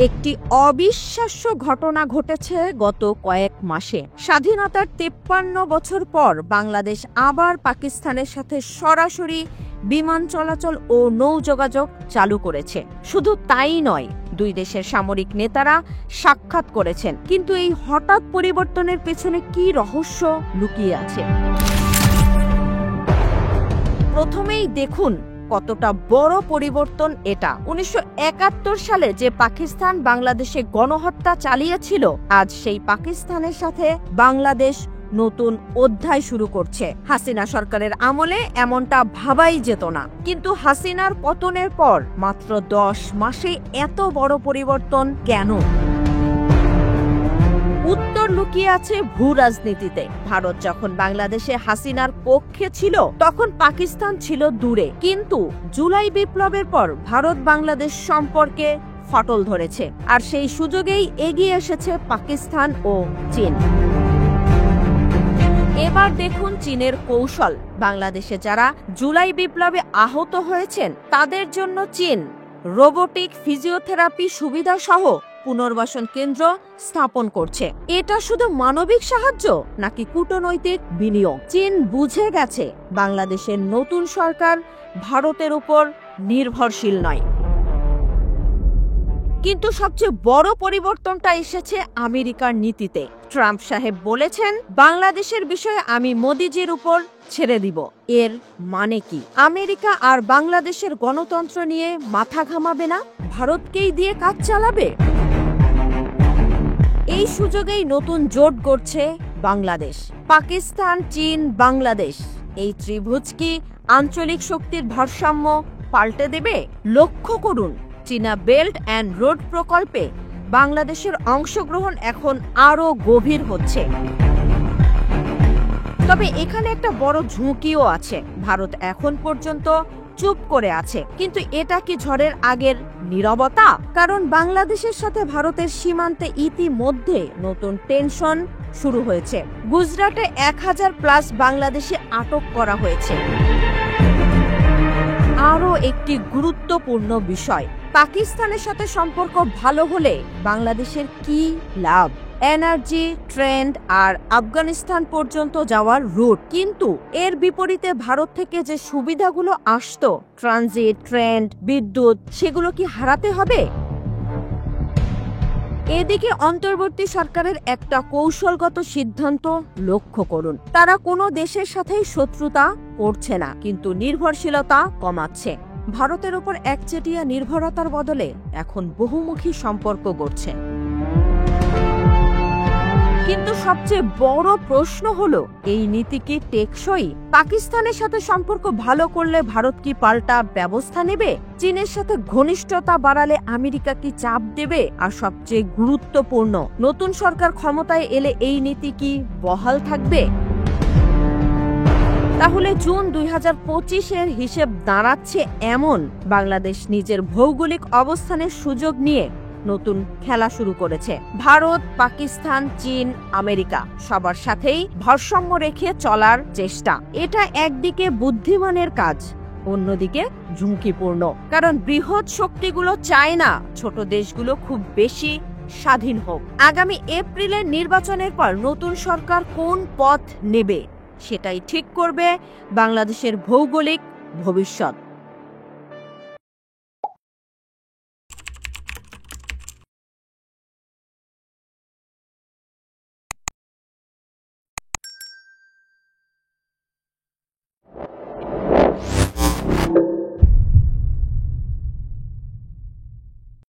একটি অবিশ্বাস্য ঘটনা ঘটেছে গত কয়েক মাসে। স্বাধীনতার 53 বছর পর বাংলাদেশ আবার পাকিস্তানের সাথে সরাসরি বিমান চলাচল ও নৌ যোগাযোগ চালু করেছে। শুধু তাই নয়, দুই দেশের সামরিক নেতারা সাক্ষাৎ করেছেন। কিন্তু এই হঠাৎ পরিবর্তনের পেছনে কি রহস্য লুকিয়ে আছে? প্রথমেই দেখুন কতটা বড় পরিবর্তন এটা। 1971 সালে যে পাকিস্তান বাংলাদেশে গণহত্যা চালিয়েছিল, আজ সেই পাকিস্তানের সাথে বাংলাদেশ নতুন অধ্যায় শুরু করছে। হাসিনা সরকারের আমলে এমনটা ভাবাই যেত না, কিন্তু হাসিনার পতনের পর মাত্র 10 মাসে এত বড় পরিবর্তন কেন? উত্তর লুকিয়ে আছে ভূ রাজনীতিতে। ভারত যখন বাংলাদেশে হাসিনার পক্ষে ছিল, তখন পাকিস্তান ছিল দূরে। কিন্তু জুলাই বিপ্লবের পর ভারত বাংলাদেশ সম্পর্কে ফাটল ধরেছে, আর সেই সুযোগেই এগিয়ে এসেছে পাকিস্তান ও চীন। এবার দেখুন চীনের কৌশল। বাংলাদেশে যারা জুলাই বিপ্লবে আহত হয়েছেন, তাদের জন্য চীন রোবোটিক ফিজিওথেরাপি সুবিধা সহ পুনর্বাসন কেন্দ্র স্থাপন করছে। এটা শুধু মানবিক সাহায্য নাকি কূটনৈতিক বিনিয়োগ? চীন বুঝে গেছে বাংলাদেশের নতুন সরকার ভারতের উপর নির্ভরশীল নয়। কিন্তু সবচেয়ে বড় পরিবর্তনটা এসেছে আমেরিকার নীতিতে। ট্রাম্প সাহেব বলেছেন, বাংলাদেশের বিষয়ে আমি মোদিজির উপর ছেড়ে দিব। এর মানে কি? আমেরিকা আর বাংলাদেশের গণতন্ত্র নিয়ে মাথা ঘামাবে না, ভারতকেই দিয়ে কাজ চালাবে। এই সুযোগেই নতুন জোট গড়ছে বাংলাদেশ। পাকিস্তান, চীন, বাংলাদেশ, এই ত্রিভুজ কি আঞ্চলিক শক্তির ভারসাম্য পাল্টে দেবে? লক্ষ্য করুন, চীনা বেল্ট অ্যান্ড রোড প্রকল্পে বাংলাদেশের অংশগ্রহণ এখন আরো গভীর হচ্ছে। তবে এখানে একটা বড় ঝুঁকিও আছে। ভারত এখন পর্যন্ত চুপ করে আছে, কিন্তু এটা কি ঝড়ের আগের নীরবতা? কারণ বাংলাদেশের সাথে ভারতের সীমান্তে ইতিমধ্যে নতুন টেনশন শুরু হয়েছে। গুজরাটে 1000+ বাংলাদেশি আটক করা হয়েছে। আরও একটি গুরুত্বপূর্ণ বিষয়, পাকিস্তানের সাথে সম্পর্ক ভালো হলে বাংলাদেশের কি লাভ? এনার্জি, ট্রেন্ড আর আফগানিস্তান পর্যন্ত যাওয়ার রুট। কিন্তু এর বিপরীতে ভারত থেকে যে সুবিধাগুলো আসতো, ট্রানজিট, ট্রেন্ড, বিদ্যুৎ, সেগুলো কি হারাতে হবে? এদিকে অন্তর্বর্তী সরকারের একটা কৌশলগত সিদ্ধান্ত লক্ষ্য করুন। তারা কোনো দেশের সাথেই শত্রুতা করছে না, কিন্তু নির্ভরশীলতা কমাচ্ছে। ভারতের উপর একচেটিয়া নির্ভরতার বদলে এখন বহুমুখী সম্পর্ক গড়ছে। কিন্তু সবচেয়ে বড় প্রশ্ন হলো, এই নীতি কি টেকসই? পাকিস্তানের সাথে সম্পর্ক ভালো করলে ভারত কি পাল্টা ব্যবস্থা নেবে? চীনের সাথে ঘনিষ্ঠতা বাড়ালে আমেরিকা কি চাপ দেবে? আর সবচেয়ে গুরুত্বপূর্ণ, নতুন সরকার ক্ষমতায় এলে এই নীতি কি বহাল থাকবে? তাহলে জুন 2025-এর হিসেব দাঁড়াচ্ছে এমন, বাংলাদেশ নিজের ভৌগোলিক অবস্থানের সুযোগ নিয়ে নতুন খেলা শুরু করেছে। ভারত, পাকিস্তান, চীন, আমেরিকা সবার সাথেই ভারসাম্য রেখে চলার চেষ্টা। এটা একদিকে বুদ্ধিমানের কাজ, অন্যদিকে ঝুঁকিপূর্ণ। কারণ বৃহৎ শক্তিগুলো চায় না ছোট দেশগুলো খুব বেশি স্বাধীন হোক। আগামী এপ্রিলের নির্বাচনের পর নতুন সরকার কোন পথ নেবে, সেটাই ঠিক করবে বাংলাদেশের ভৌগোলিক ভবিষ্যৎ।